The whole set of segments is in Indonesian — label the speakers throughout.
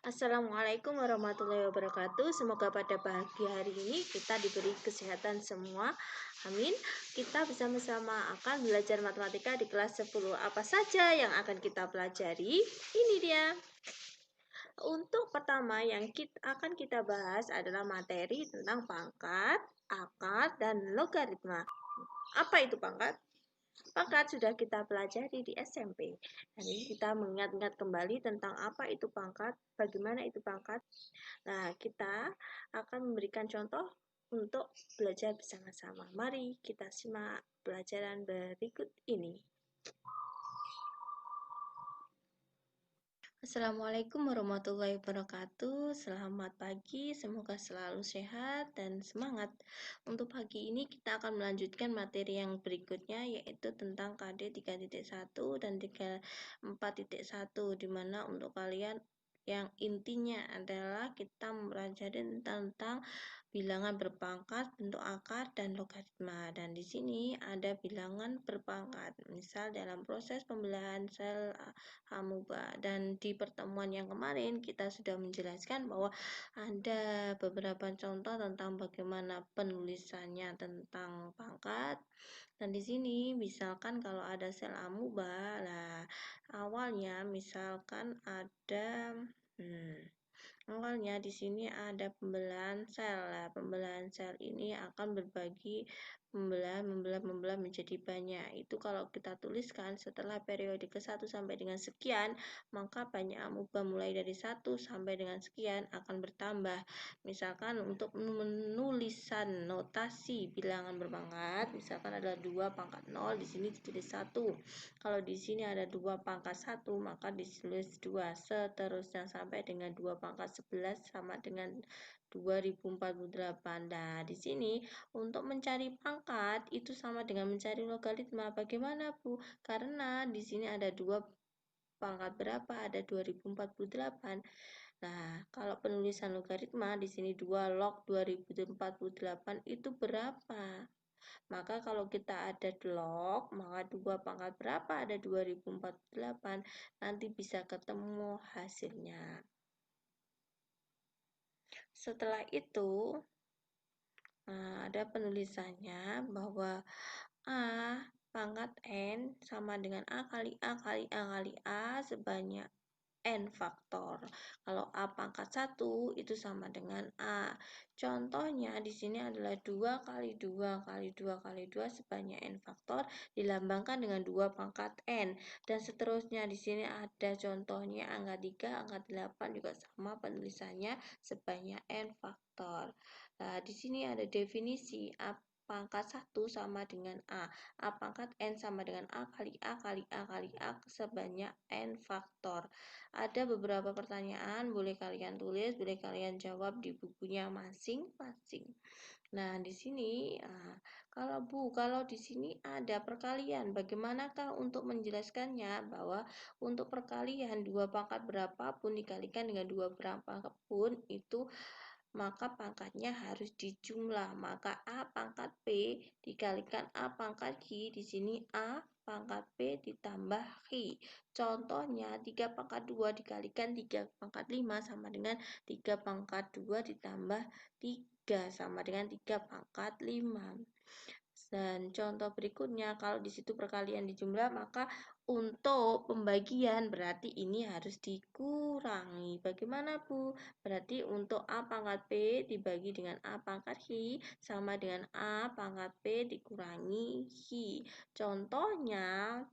Speaker 1: Assalamualaikum warahmatullahi wabarakatuh. Semoga pada pagi hari ini kita diberi kesehatan semua. Amin. Kita bersama-sama akan belajar matematika di kelas 10. Apa saja yang akan kita pelajari? Ini dia. Untuk pertama yang akan kita bahas adalah materi tentang pangkat, akar, dan logaritma. Apa itu pangkat? Pangkat sudah kita pelajari di SMP. Hari ini kita mengingat-ingat kembali tentang apa itu pangkat, bagaimana itu pangkat. Nah, kita akan memberikan contoh untuk belajar bersama-sama. Mari kita simak pelajaran berikut ini. Assalamualaikum warahmatullahi wabarakatuh. Selamat pagi, semoga selalu sehat dan semangat. Untuk pagi ini kita akan melanjutkan materi yang berikutnya, yaitu tentang KD 3.1 dan 4.1, di mana untuk kalian yang intinya adalah kita mempelajari tentang bilangan berpangkat, bentuk akar, dan logaritma. Dan di sini ada bilangan berpangkat, misal dalam proses pembelahan sel amuba. Dan di pertemuan yang kemarin kita sudah menjelaskan bahwa ada beberapa contoh tentang bagaimana penulisannya tentang pangkat. Dan di sini misalkan kalau ada sel amuba, lah awalnya misalkan ada awalnya di sini ada pembelahan sel. Nah, pembelahan sel ini akan berbagi membelah menjadi banyak. Itu kalau kita tuliskan setelah periode ke-1 sampai dengan sekian, maka banyak amuba mulai dari 1 sampai dengan sekian akan bertambah. Misalkan untuk penulisan notasi bilangan berpangkat, misalkan ada 2 pangkat 0, di sini ditulis 1. Kalau di sini ada 2 pangkat 1, maka ditulis 2, seterusnya sampai dengan 2 pangkat 11 sama dengan 2048. Nah, di sini untuk mencari pangkat itu sama dengan mencari logaritma. Bagaimana, Bu? Karena di sini ada 2 pangkat berapa? Ada 2048. Nah, kalau penulisan logaritma di sini 2 log 2048 itu berapa? Maka kalau kita ada log, maka 2 pangkat berapa? Ada 2048. Nanti bisa ketemu hasilnya. Setelah itu, ada penulisannya bahwa A pangkat N sama dengan A kali A kali A kali A sebanyak N faktor. Kalau A pangkat 1 itu sama dengan A. Contohnya di sini adalah 2 kali 2 kali 2 kali 2 sebanyak N faktor dilambangkan dengan 2 pangkat N. Dan seterusnya di sini ada contohnya angka 3, angka 8 juga sama penulisannya sebanyak N faktor. Nah, di sini ada definisi A pangkat 1 sama dengan A. A pangkat N sama dengan A kali A kali A kali A sebanyak N faktor. Ada beberapa pertanyaan, boleh kalian tulis, boleh kalian jawab di bukunya masing-masing. Nah, di sini kalau di sini ada perkalian, bagaimanakah untuk menjelaskannya? Bahwa untuk perkalian 2 pangkat berapapun dikalikan dengan 2 berapapun itu maka pangkatnya harus dijumlah. Maka A pangkat P dikalikan A pangkat Q, di sini A pangkat P ditambah Q. Contohnya 3 pangkat 2 dikalikan 3 pangkat 5 sama dengan 3 pangkat 2 ditambah 3 sama dengan 3 pangkat 5. Dan contoh berikutnya, kalau di situ perkalian dijumlah, maka untuk pembagian berarti ini harus dikurangi. Bagaimana, Bu? Berarti untuk A pangkat P dibagi dengan A pangkat Hi sama dengan A pangkat P dikurangi Hi. Contohnya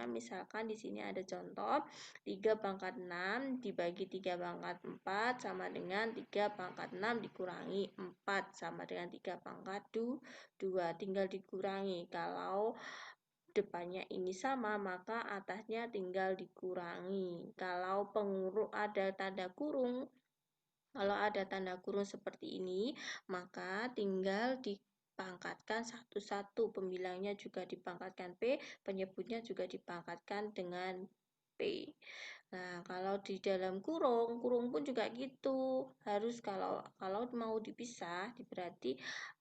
Speaker 1: misalkan di sini ada contoh 3 pangkat 6 dibagi 3 pangkat 4 sama dengan 3 pangkat 6 dikurangi 4 sama dengan 3 pangkat 2. Tinggal dikurangi. Kalau depannya ini sama, maka atasnya tinggal dikurangi. Kalau ada tanda kurung, kalau ada tanda kurung seperti ini, maka tinggal dipangkatkan satu-satu. Pembilangnya juga dipangkatkan P, penyebutnya juga dipangkatkan dengan P. Nah, kalau di dalam kurung pun juga gitu. Harus kalau mau dipisah, berarti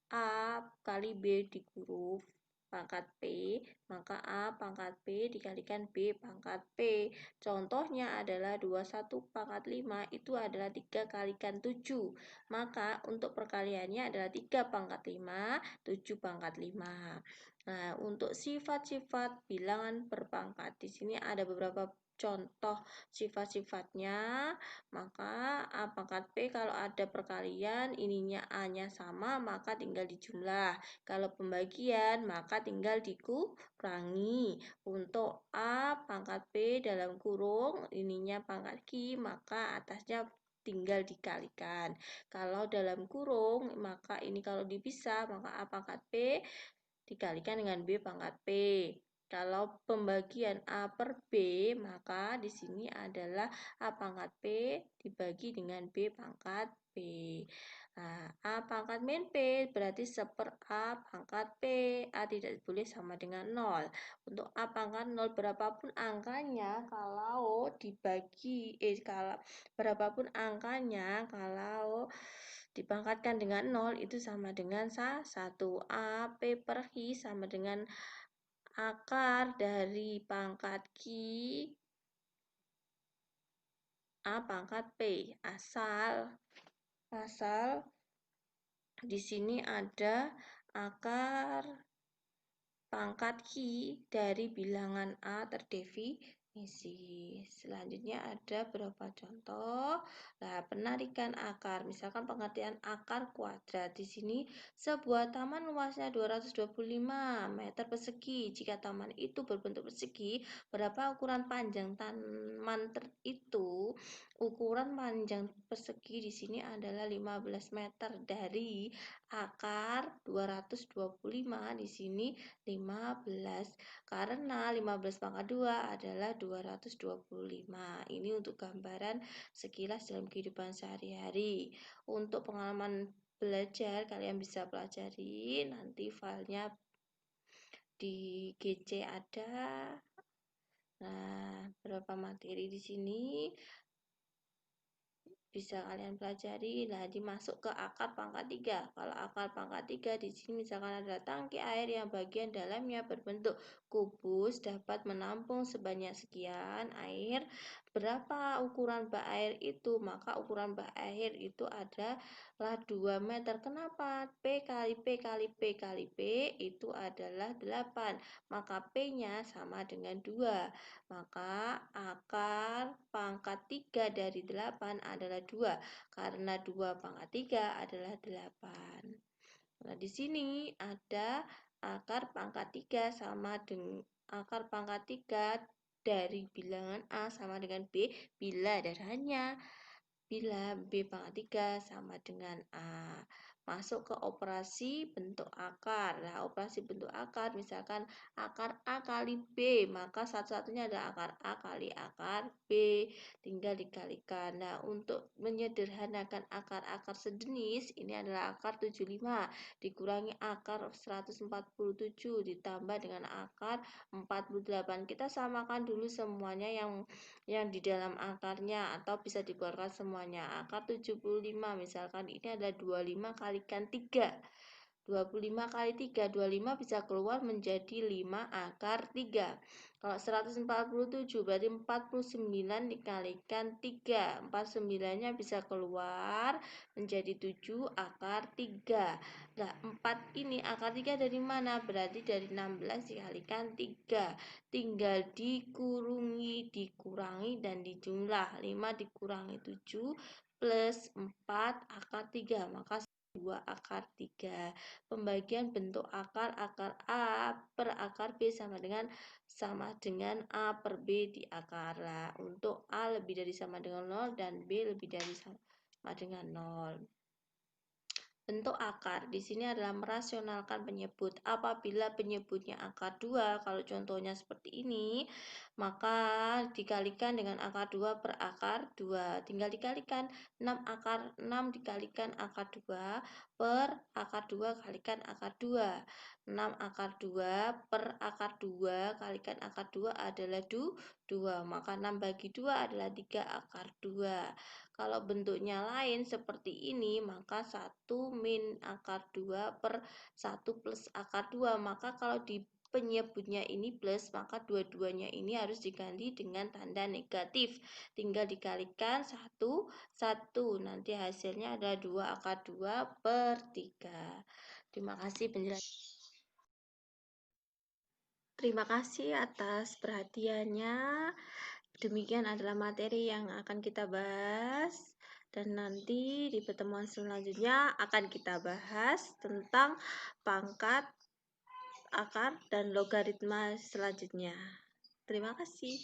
Speaker 1: A kali B di huruf pangkat P, maka A pangkat P dikalikan B pangkat P. Contohnya adalah 21 pangkat 5 itu adalah 3 kalikan 7. Maka untuk perkaliannya adalah 3 pangkat 5, 7 pangkat 5. Nah, untuk sifat-sifat bilangan berpangkat, di sini ada beberapa contoh sifat-sifatnya. Maka A pangkat P kalau ada perkalian ininya A-nya sama maka tinggal dijumlah. Kalau pembagian maka tinggal dikurangi. Untuk A pangkat P dalam kurung ininya pangkat Q maka atasnya tinggal dikalikan. Kalau dalam kurung maka ini kalau dipisah maka A pangkat P dikalikan dengan B pangkat P. Kalau pembagian A per B, maka di sini adalah A pangkat P dibagi dengan B pangkat P. Nah, A pangkat min P berarti 1/A pangkat P. A tidak boleh sama dengan 0. Untuk A pangkat 0 berapapun angkanya, kalau dibagi, berapapun angkanya, kalau dipangkatkan dengan 0 itu sama dengan 1. A P per Q sama dengan akar dari pangkat Q A pangkat P. Asal di sini ada akar pangkat Q dari bilangan A terdefinisi. Selanjutnya ada beberapa contoh. Nah, penarikan akar. Misalkan pengertian akar kuadrat. Di sini sebuah taman luasnya 225 meter persegi. Jika taman itu berbentuk persegi, berapa ukuran panjang taman itu? Ukuran panjang persegi di sini adalah 15 meter dari akar 225 di sini 15 karena 15 pangkat 2 adalah 225. Ini untuk gambaran sekilas dalam kehidupan sehari-hari. Untuk pengalaman belajar kalian bisa pelajari nanti filenya di GC ada. Nah, beberapa materi di sini bisa kalian pelajari. Nah, dimasuk ke akar pangkat 3. Kalau akar pangkat 3 di sini misalkan ada tangki air yang bagian dalamnya berbentuk kubus dapat menampung sebanyak sekian air. Berapa ukuran bak air itu? Maka ukuran bak air itu adalah 2 meter. Kenapa? P kali P kali P kali P itu adalah 8. Maka P-nya sama dengan 2. Maka akar pangkat 3 dari 8 adalah 2. Karena 2 pangkat 3 adalah 8. Nah, di sini ada akar pangkat 3 sama dengan akar pangkat 3 dari bilangan A sama dengan B bila darahnya bila B pangkat 3 sama dengan A. Masuk ke operasi bentuk akar. Nah, operasi bentuk akar misalkan akar A kali B, maka satu-satunya adalah akar A kali akar B. Tinggal dikalikan. Nah, untuk menyederhanakan akar-akar sejenis, ini adalah akar 75 dikurangi akar 147 ditambah dengan akar 48. Kita samakan dulu semuanya yang di dalam akarnya atau bisa dikeluarkan semuanya. Akar 75 misalkan ini adalah 25 kalikan 3. 25 kali 3, 25 bisa keluar menjadi 5 akar 3. Kalau 147 berarti 49 dikalikan 3. 49-nya bisa keluar menjadi 7 akar 3. Nah, 4 ini akar 3 dari mana? Berarti dari 16 dikalikan 3. Tinggal dikurangi dan dijumlah. 5 dikurangi 7 plus 4 akar 3. Maka 2 akar 3. Pembagian bentuk akar A per akar B sama dengan A per B di akar. Nah, untuk A lebih dari sama dengan 0 dan B lebih dari sama dengan 0. Bentuk akar di sini adalah merasionalkan penyebut. Apabila penyebutnya akar 2, kalau contohnya seperti ini, maka dikalikan dengan akar 2 per akar 2. Tinggal dikalikan 6 akar 6 dikalikan akar 2 per akar 2 kalikan akar 2. 6 akar 2 per akar 2 kalikan akar 2 adalah 2. Maka 6 bagi 2 adalah 3 akar 2. Kalau bentuknya lain seperti ini, maka 1 min akar 2 per 1 plus akar 2. Maka kalau di penyebutnya ini plus, maka dua-duanya ini harus diganti dengan tanda negatif. Tinggal dikalikan 1, 1. Nanti hasilnya adalah 2 akar 2 per 3. Terima kasih penjelasan. Terima kasih atas perhatiannya. Demikian adalah materi yang akan kita bahas. Dan nanti di pertemuan selanjutnya akan kita bahas tentang pangkat, akar, dan logaritma selanjutnya. Terima kasih.